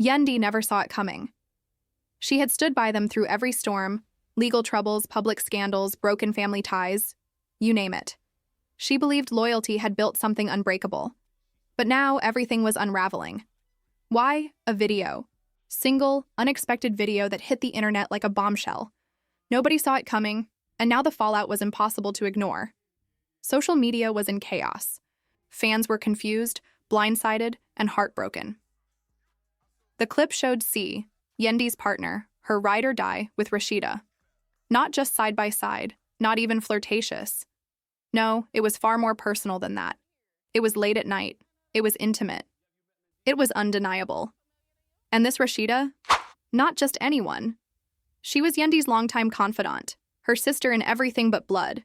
Yandy never saw it coming. She had stood by them through every storm, legal troubles, public scandals, broken family ties, you name it. She believed loyalty had built something unbreakable. But now everything was unraveling. Why? A video. Single, unexpected video that hit the internet like a bombshell. Nobody saw it coming, and now the fallout was impossible to ignore. Social media was in chaos. Fans were confused, blindsided, and heartbroken. The clip showed C, Yandy's partner, her ride or die with Rasheeda. Not just side by side, not even flirtatious. No, it was far more personal than that. It was late at night. It was intimate. It was undeniable. And this Rasheeda? Not just anyone. She was Yandy's longtime confidant, her sister in everything but blood.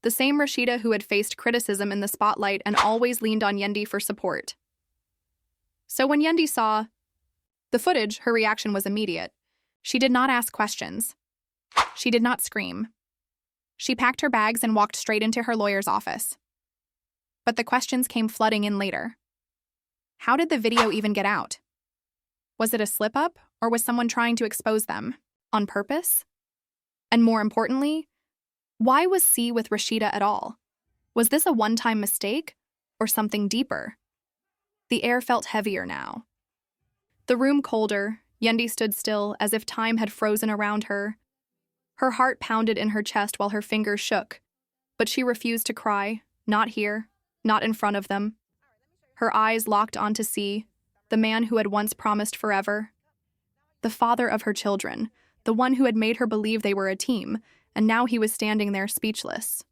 The same Rasheeda who had faced criticism in the spotlight and always leaned on Yandy for support. So when Yandy saw the footage, her reaction was immediate. She did not ask questions. She did not scream. She packed her bags and walked straight into her lawyer's office. But the questions came flooding in later. How did the video even get out? Was it a slip-up, or was someone trying to expose them? On purpose? And more importantly, why was C with Rasheeda at all? Was this a one-time mistake, or something deeper? The air felt heavier now. The room colder, Yandy stood still, as if time had frozen around her. Her heart pounded in her chest while her fingers shook, but she refused to cry, not here, not in front of them. Her eyes locked onto C, the man who had once promised forever. The father of her children, the one who had made her believe they were a team, and now he was standing there speechless.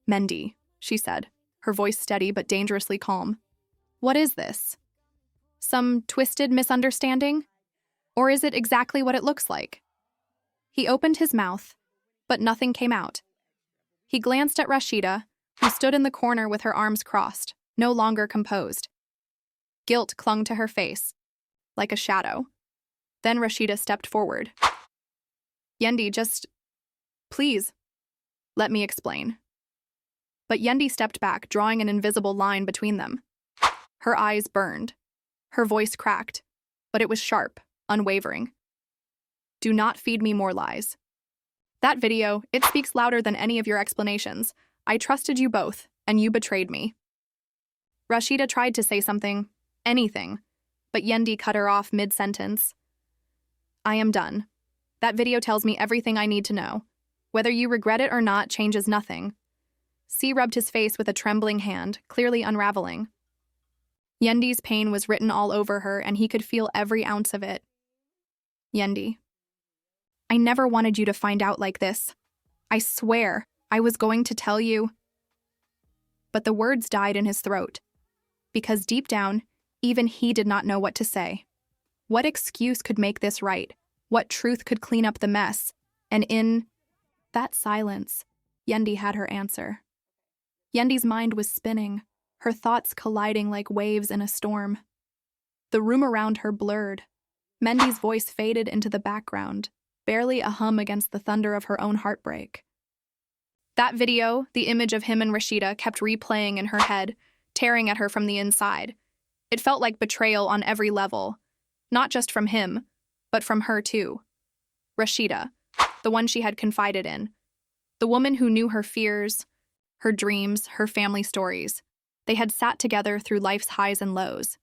"Mendy," she said, her voice steady but dangerously calm. "What is this? Some twisted misunderstanding? Or is it exactly what it looks like?" He opened his mouth, but nothing came out. He glanced at Rasheeda, who stood in the corner with her arms crossed, no longer composed. Guilt clung to her face, like a shadow. Then Rasheeda stepped forward. "Yandy, please, let me explain." But Yandy stepped back, drawing an invisible line between them. Her eyes burned. Her voice cracked, but it was sharp, unwavering. "Do not feed me more lies. That video, it speaks louder than any of your explanations. I trusted you both, and you betrayed me." Rasheeda tried to say something, anything, but Yandy cut her off mid-sentence. "I am done. That video tells me everything I need to know. Whether you regret it or not changes nothing." C rubbed his face with a trembling hand, clearly unraveling. Yandy's pain was written all over her, and he could feel every ounce of it. "Yandy, I never wanted you to find out like this. I swear, I was going to tell you." But the words died in his throat, because deep down, even he did not know what to say. What excuse could make this right? What truth could clean up the mess? And in that silence, Yandy had her answer. Yandy's mind was spinning, her thoughts colliding like waves in a storm. The room around her blurred. Mendy's voice faded into the background, barely a hum against the thunder of her own heartbreak. That video, the image of him and Rasheeda, kept replaying in her head, tearing at her from the inside. It felt like betrayal on every level, not just from him, but from her too. Rasheeda, the one she had confided in, the woman who knew her fears, her dreams, her family stories. They had sat together through life's highs and lows.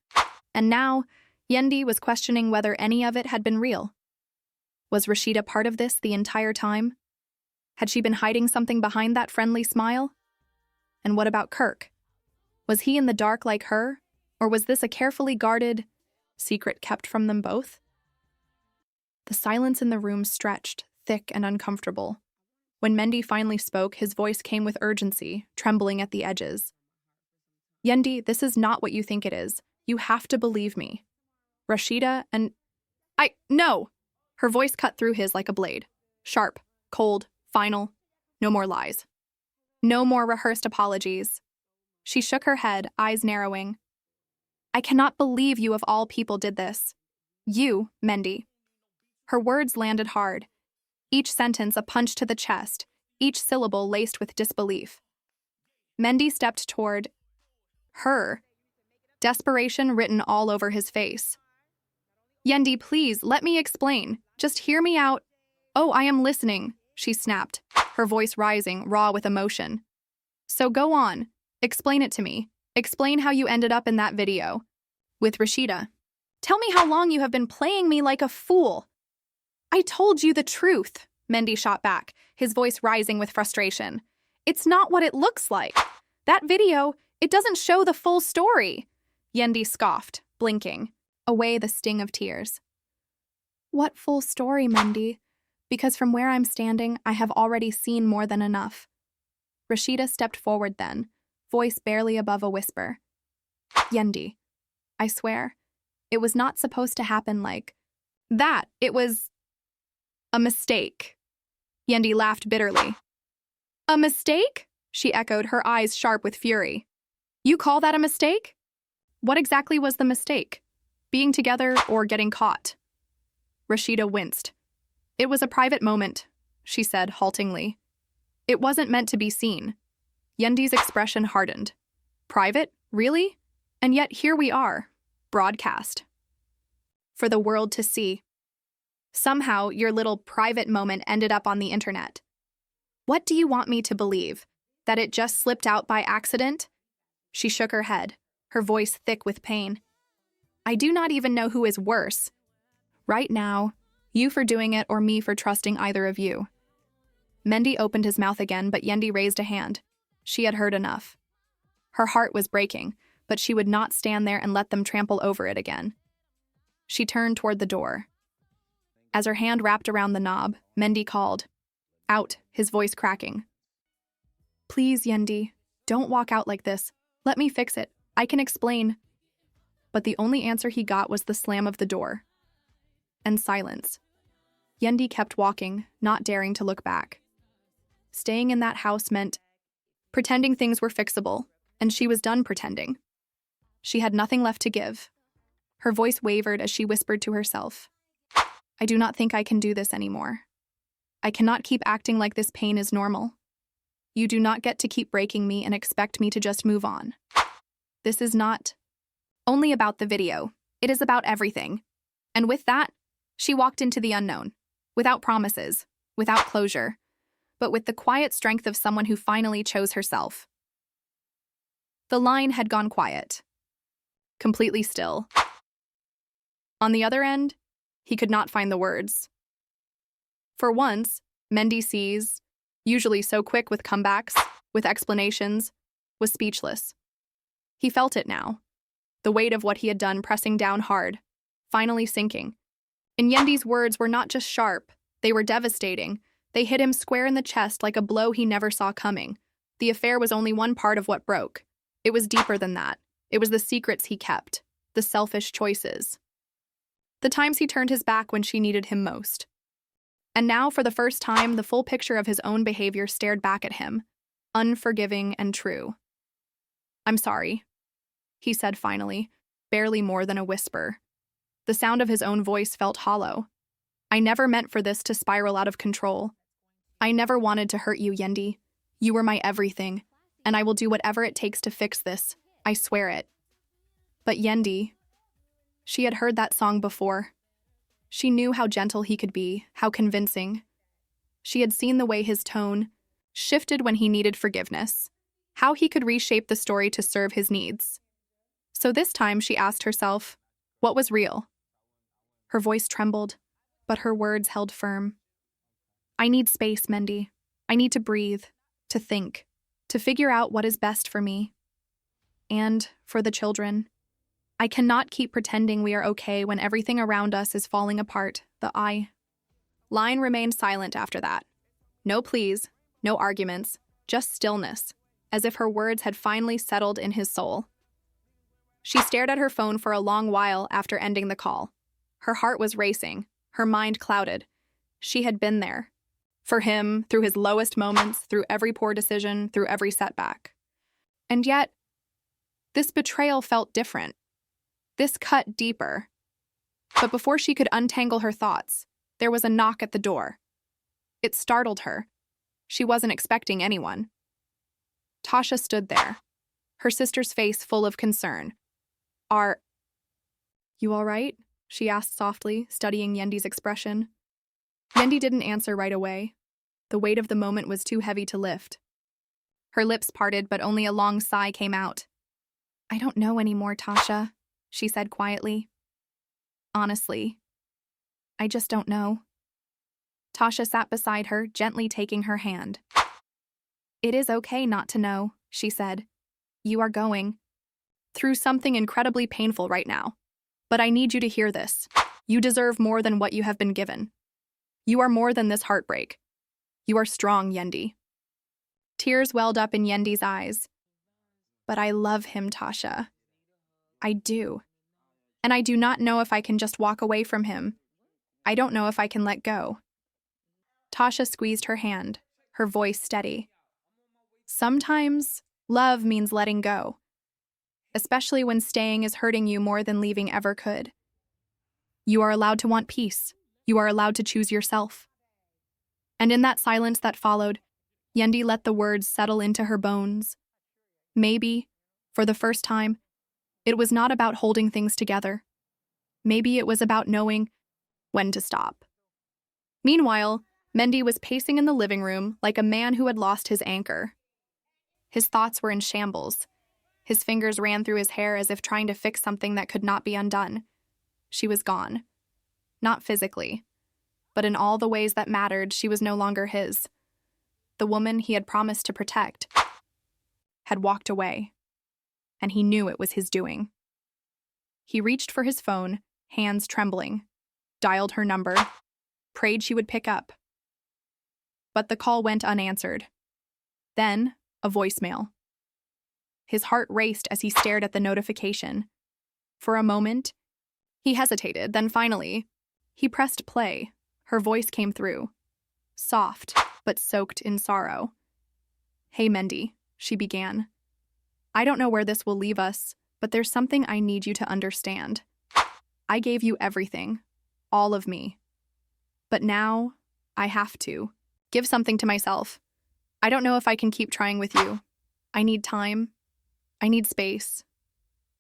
And now, Yandy was questioning whether any of it had been real. Was Rasheeda part of this the entire time? Had she been hiding something behind that friendly smile? And what about Kirk? Was he in the dark like her, or was this a carefully guarded secret kept from them both? The silence in the room stretched, thick and uncomfortable. When Mendy finally spoke, his voice came with urgency, trembling at the edges. "Yandy, this is not what you think it is. You have to believe me. Rasheeda and... No!" Her voice cut through his like a blade. Sharp, cold, final. No more lies. No more rehearsed apologies. She shook her head, eyes narrowing. "I cannot believe you of all people did this. You, Mendy." Her words landed hard, each sentence a punch to the chest, each syllable laced with disbelief. Mendy stepped toward her, desperation written all over his face. Yandy, please, let me explain. Just hear me out. Oh, I am listening, she snapped, her voice rising, raw with emotion. So go on. Explain it to me. Explain how you ended up in that video. With Rasheeda. Tell me how long you have been playing me like a fool. I told you the truth, Mendy shot back, his voice rising with frustration. It's not what it looks like. That video, it doesn't show the full story. Yandy scoffed, blinking, away the sting of tears. What full story, Mendy? Because from where I'm standing, I have already seen more than enough. Rasheeda stepped forward then, voice barely above a whisper. Yandy, I swear, it was not supposed to happen like that. It was a mistake. Yandy laughed bitterly. A mistake? She echoed, her eyes sharp with fury. You call that a mistake? What exactly was the mistake? Being together or getting caught? Rasheeda winced. It was a private moment, she said haltingly. It wasn't meant to be seen. Yandy's expression hardened. Private? Really? And yet here we are, broadcast. For the world to see. Somehow your little private moment ended up on the internet. What do you want me to believe? That it just slipped out by accident? She shook her head, her voice thick with pain. I do not even know who is worse. Right now, you for doing it or me for trusting either of you. Mendy opened his mouth again, but Yandy raised a hand. She had heard enough. Her heart was breaking, but she would not stand there and let them trample over it again. She turned toward the door. As her hand wrapped around the knob, Mendy called. Out, his voice cracking. Please, Yandy, don't walk out like this. Let me fix it. I can explain. But the only answer he got was the slam of the door. And silence. Yandy kept walking, not daring to look back. Staying in that house meant pretending things were fixable, and she was done pretending. She had nothing left to give. Her voice wavered as she whispered to herself, I do not think I can do this anymore. I cannot keep acting like this pain is normal. You do not get to keep breaking me and expect me to just move on. This is not only about the video. It is about everything. And with that, she walked into the unknown, without promises, without closure, but with the quiet strength of someone who finally chose herself. The line had gone quiet, completely still. On the other end, he could not find the words. For once, Mendeecees, usually so quick with comebacks, with explanations, was speechless. He felt it now, the weight of what he had done pressing down hard, finally sinking. And Yandy's words were not just sharp, they were devastating. They hit him square in the chest like a blow he never saw coming. The affair was only one part of what broke. It was deeper than that. It was the secrets he kept, the selfish choices. The times he turned his back when she needed him most. And now, for the first time, the full picture of his own behavior stared back at him, unforgiving and true. I'm sorry, he said finally, barely more than a whisper. The sound of his own voice felt hollow. I never meant for this to spiral out of control. I never wanted to hurt you, Yandy. You were my everything, and I will do whatever it takes to fix this. I swear it. But Yandy, she had heard that song before. She knew how gentle he could be, how convincing. She had seen the way his tone shifted when he needed forgiveness, how he could reshape the story to serve his needs. So this time she asked herself, what was real? Her voice trembled, but her words held firm. I need space, Mendy. I need to breathe, to think, to figure out what is best for me. And for the children. I cannot keep pretending we are okay when everything around us is falling apart. The line remained silent after that. No pleas, no arguments, just stillness, as if her words had finally settled in his soul. She stared at her phone for a long while after ending the call. Her heart was racing, her mind clouded. She had been there. For him, through his lowest moments, through every poor decision, through every setback. And yet, this betrayal felt different. This cut deeper. But before she could untangle her thoughts, there was a knock at the door. It startled her. She wasn't expecting anyone. Tasha stood there, her sister's face full of concern. Are you all right? she asked softly, studying Yendy's expression. Yendy didn't answer right away. The weight of the moment was too heavy to lift. Her lips parted, but only a long sigh came out. "I don't know anymore, Tasha," she said quietly. "Honestly, I just don't know." Tasha sat beside her, gently taking her hand. "It is okay not to know," she said. "You are going through something incredibly painful right now. But I need you to hear this. You deserve more than what you have been given. You are more than this heartbreak. You are strong, Yendy." Tears welled up in Yendy's eyes. "But I love him, Tasha. I do. And I do not know if I can just walk away from him. I don't know if I can let go." Tasha squeezed her hand, her voice steady. "Sometimes love means letting go, especially when staying is hurting you more than leaving ever could. You are allowed to want peace. You are allowed to choose yourself." And in that silence that followed, Yendy let the words settle into her bones. Maybe, for the first time, it was not about holding things together. Maybe it was about knowing when to stop. Meanwhile, Mendy was pacing in the living room like a man who had lost his anchor. His thoughts were in shambles. His fingers ran through his hair as if trying to fix something that could not be undone. She was gone. Not physically, but in all the ways that mattered, she was no longer his. The woman he had promised to protect had walked away, and he knew it was his doing. He reached for his phone, hands trembling, dialed her number, prayed she would pick up. But the call went unanswered. Then, a voicemail. His heart raced as he stared at the notification. For a moment, he hesitated, then finally, he pressed play. Her voice came through, soft, but soaked in sorrow. "Hey, Mendy," she began. "I don't know where this will leave us, but there's something I need you to understand. I gave you everything, all of me. But now, I have to give something to myself. I don't know if I can keep trying with you. I need time. I need space.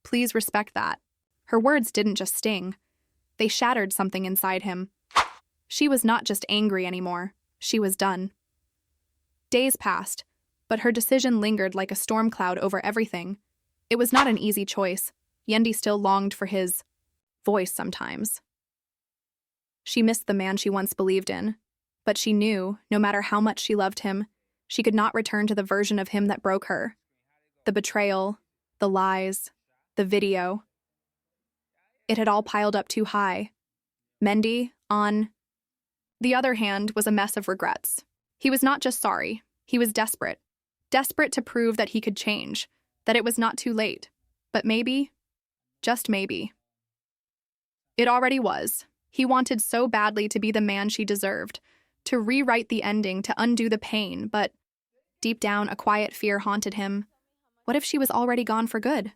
Please respect that." Her words didn't just sting. They shattered something inside him. She was not just angry anymore. She was done. Days passed, but her decision lingered like a storm cloud over everything. It was not an easy choice. Yendy still longed for his voice sometimes. She missed the man she once believed in, but she knew, no matter how much she loved him, she could not return to the version of him that broke her. The betrayal, the lies, the video. It had all piled up too high. Mendy, on the other hand, was a mess of regrets. He was not just sorry, he was desperate. Desperate to prove that he could change, that it was not too late. But maybe, just maybe, it already was. He wanted so badly to be the man she deserved, to rewrite the ending, to undo the pain, but deep down, a quiet fear haunted him. What if she was already gone for good?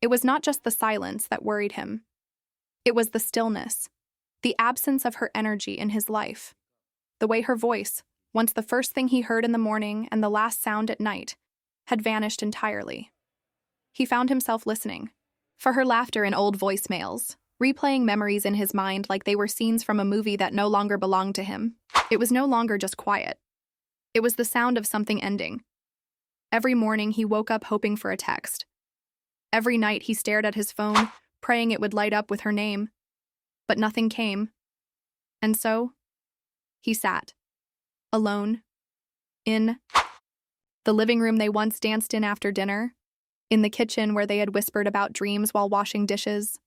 It was not just the silence that worried him. It was the stillness, the absence of her energy in his life. The way her voice, once the first thing he heard in the morning and the last sound at night, had vanished entirely. He found himself listening for her laughter in old voicemails, replaying memories in his mind like they were scenes from a movie that no longer belonged to him. It was no longer just quiet. It was the sound of something ending. Every morning he woke up hoping for a text. Every night he stared at his phone, praying it would light up with her name. But nothing came. And so, he sat, alone, in the living room they once danced in after dinner, in the kitchen where they had whispered about dreams while washing dishes.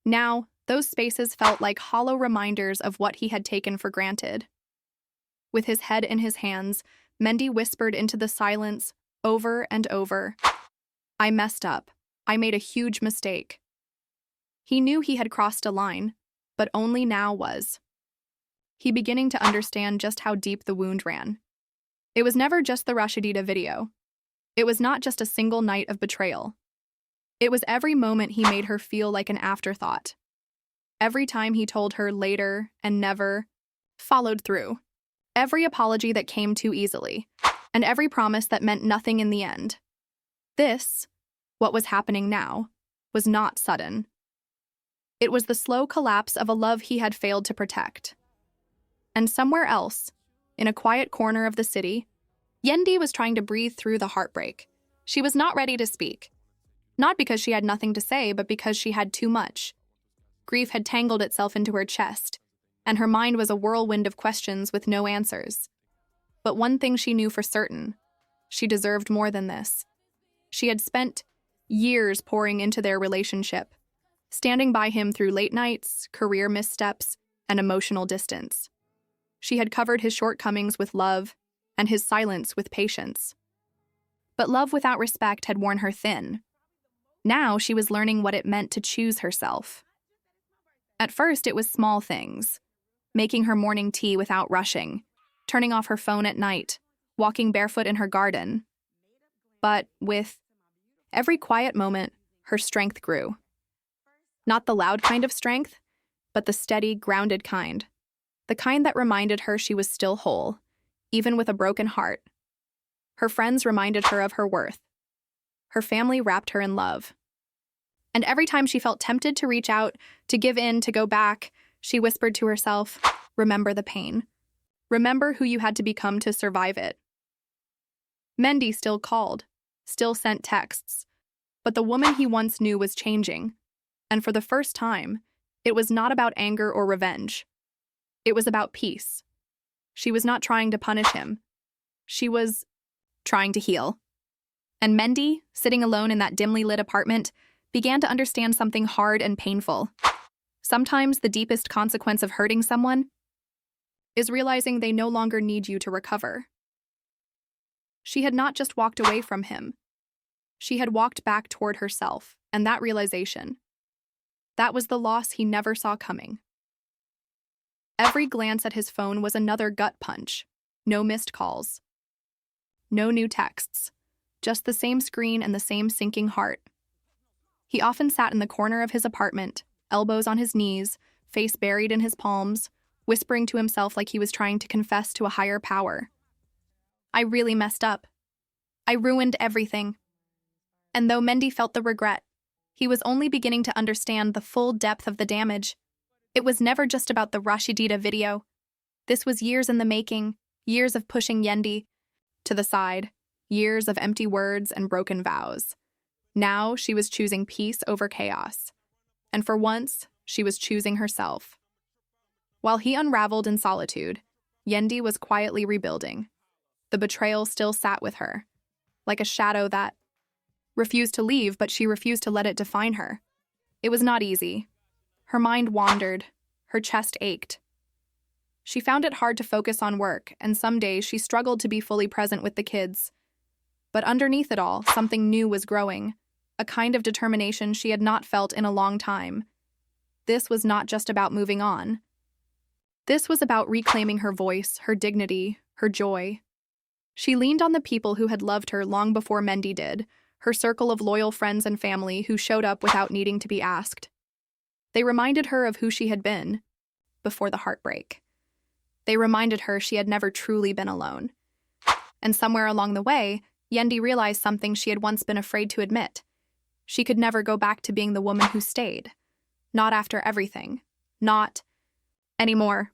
Now, those spaces felt like hollow reminders of what he had taken for granted. With his head in his hands, Mendy whispered into the silence over and over, "I messed up. I made a huge mistake." He knew he had crossed a line, but only now was he beginning to understand just how deep the wound ran. It was never just the Rasheeda video. It was not just a single night of betrayal. It was every moment he made her feel like an afterthought. Every time he told her later and never followed through. Every apology that came too easily, and every promise that meant nothing in the end. This, what was happening now, was not sudden. It was the slow collapse of a love he had failed to protect. And somewhere else, in a quiet corner of the city, Yandy was trying to breathe through the heartbreak. She was not ready to speak. Not because she had nothing to say, but because she had too much. Grief had tangled itself into her chest, and her mind was a whirlwind of questions with no answers. But one thing she knew for certain: she deserved more than this. She had spent years pouring into their relationship, standing by him through late nights, career missteps, and emotional distance. She had covered his shortcomings with love and his silence with patience. But love without respect had worn her thin. Now she was learning what it meant to choose herself. At first, it was small things: making her morning tea without rushing, turning off her phone at night, walking barefoot in her garden. But with every quiet moment, her strength grew. Not the loud kind of strength, but the steady, grounded kind. The kind that reminded her she was still whole, even with a broken heart. Her friends reminded her of her worth. Her family wrapped her in love. And every time she felt tempted to reach out, to give in, to go back, she whispered to herself, "Remember the pain. Remember who you had to become to survive it." Mendy still called, still sent texts, but the woman he once knew was changing. And for the first time, it was not about anger or revenge. It was about peace. She was not trying to punish him. She was trying to heal. And Mendy, sitting alone in that dimly lit apartment, began to understand something hard and painful. Sometimes the deepest consequence of hurting someone is realizing they no longer need you to recover. She had not just walked away from him. She had walked back toward herself, and that realization, that was the loss he never saw coming. Every glance at his phone was another gut punch. No missed calls. No new texts. Just the same screen and the same sinking heart. He often sat in the corner of his apartment, elbows on his knees, face buried in his palms, whispering to himself like he was trying to confess to a higher power. "I really messed up. I ruined everything." And though Mendy felt the regret, he was only beginning to understand the full depth of the damage. It was never just about the Rasheeda video. This was years in the making, years of pushing Yandy to the side, years of empty words and broken vows. Now she was choosing peace over chaos. And for once, she was choosing herself. While he unraveled in solitude, Yandy was quietly rebuilding. The betrayal still sat with her, like a shadow that refused to leave, but she refused to let it define her. It was not easy. Her mind wandered, her chest ached. She found it hard to focus on work, and some days she struggled to be fully present with the kids. But underneath it all, something new was growing, a kind of determination she had not felt in a long time. This was not just about moving on. This was about reclaiming her voice, her dignity, her joy. She leaned on the people who had loved her long before Mendy did, her circle of loyal friends and family who showed up without needing to be asked. They reminded her of who she had been before the heartbreak. They reminded her she had never truly been alone. And somewhere along the way, Yandy realized something she had once been afraid to admit. She could never go back to being the woman who stayed. Not after everything. Not anymore.